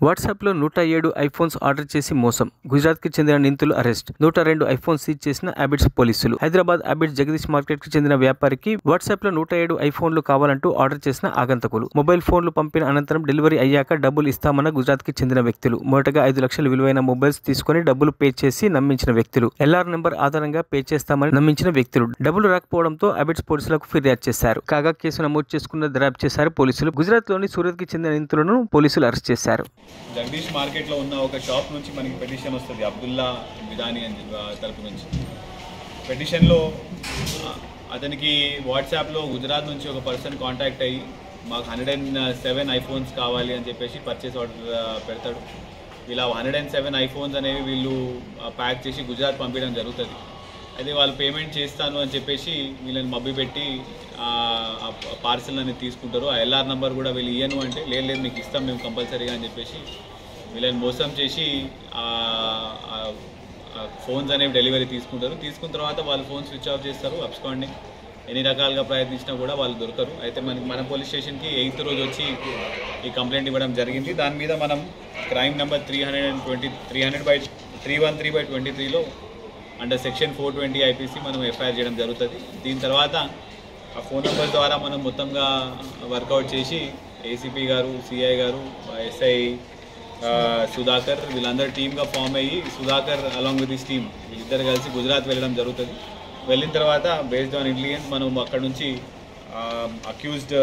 వాట్సాప్లో 107 iPhones order చేసి మోసం. గుజరాత్కి చెందిన నిందితులు అరెస్ట్. 102 ఐఫోన్స్ సీజ్ చేసిన అబిడ్స్ పోలీసులు. హైదరాబాద్ అబిడ్స్ జగదీష్ మార్కెట్కి చెందిన వ్యాపారికి వాట్సాప్లో 107 ఐఫోన్లు కావాలంటూ ఆర్డర్ చేసిన ఆగంతకులు. మొబైల్ ఫోన్లు పంపిన అనంతరం డెలివరీ అయ్యాక డబ్బులు ఇస్తామన్న గుజరాత్కి చెందిన వ్యక్తులు. మొదటగా 5 లక్షల విలువైన మొబైల్స్ తీసుకుని డబ్బులు పే చేసి నమ్మించిన వ్యక్తులు. ఎల్ఆర్ నెంబర్ ఆధారంగా పే చేస్తామని నమ్మించిన వ్యక్తులు డబ్బులు రాకపోవడంతో అబిడ్స్ పోలీసులకు ఫిర్యాదు చేశారు. కాగా కేసు నమోదు చేసుకున్న దర్యాప్తు చేశారు పోలీసులు. గుజరాత్లోని సూరత్కి చెందిన నిందితులను పోలీసులు అరెస్ట్ చేశారు. జగదీష్ మార్కెట్లో ఉన్న ఒక షాప్ నుంచి మనకి పెటిషన్ వస్తుంది, అబ్దుల్లా బిదాని అని తరపు నుంచి. పెటిషన్లో అతనికి వాట్సాప్లో గుజరాత్ నుంచి ఒక పర్సన్ కాంటాక్ట్ అయ్యి మాకు 107 ఐఫోన్స్ కావాలి అని చెప్పేసి పర్చేస్ ఆర్డర్ పెడతాడు. ఇలా 107 ఐఫోన్స్ అనేవి వీళ్ళు ప్యాక్ చేసి గుజరాత్ పంపించడం జరుగుతుంది. అయితే వాళ్ళు పేమెంట్ చేస్తాను అని చెప్పేసి వీళ్ళని మభ్యపెట్టి పార్సల్ అనేది తీసుకుంటారు. ఆ ఎల్ఆర్ నెంబర్ కూడా వీళ్ళు ఇయ్యను అంటే లేదు మీకు ఇస్తాం మేము కంపల్సరీగా అని చెప్పేసి వీళ్ళని మోసం చేసి ఫోన్స్ అనేవి డెలివరీ తీసుకుంటారు. తీసుకున్న తర్వాత వాళ్ళు ఫోన్ స్విచ్ ఆఫ్ చేస్తారు. అబ్స్కాండింగ్ ఎన్ని రకాలుగా ప్రయత్నించినా కూడా వాళ్ళు దొరకరు. అయితే మన పోలీస్ స్టేషన్కి 8th రోజు వచ్చి ఈ కంప్లైంట్ ఇవ్వడం జరిగింది. దాని మీద మనం క్రైమ్ నెంబర్ 313/23లో అండర్ సెక్షన్ 420 IPC మనం ఎఫ్ఐఆర్ చేయడం జరుగుతుంది. దీని తర్వాత ఆ ఫోన్ నెంబర్ ద్వారా మనం మొత్తంగా వర్కౌట్ చేసి ఏసీపీ గారు, సిఐ గారు, ఎస్ఐ సుధాకర్ వీళ్ళందరూ టీమ్గా ఫామ్ అయ్యి Sudhakar along with this team వీళ్ళిద్దరు కలిసి గుజరాత్ వెళ్ళడం జరుగుతుంది. వెళ్ళిన తర్వాత బేస్డ్ ఆన్ ఇంటెలిజెన్స్ మనం అక్కడ నుంచి అక్యూజ్డ్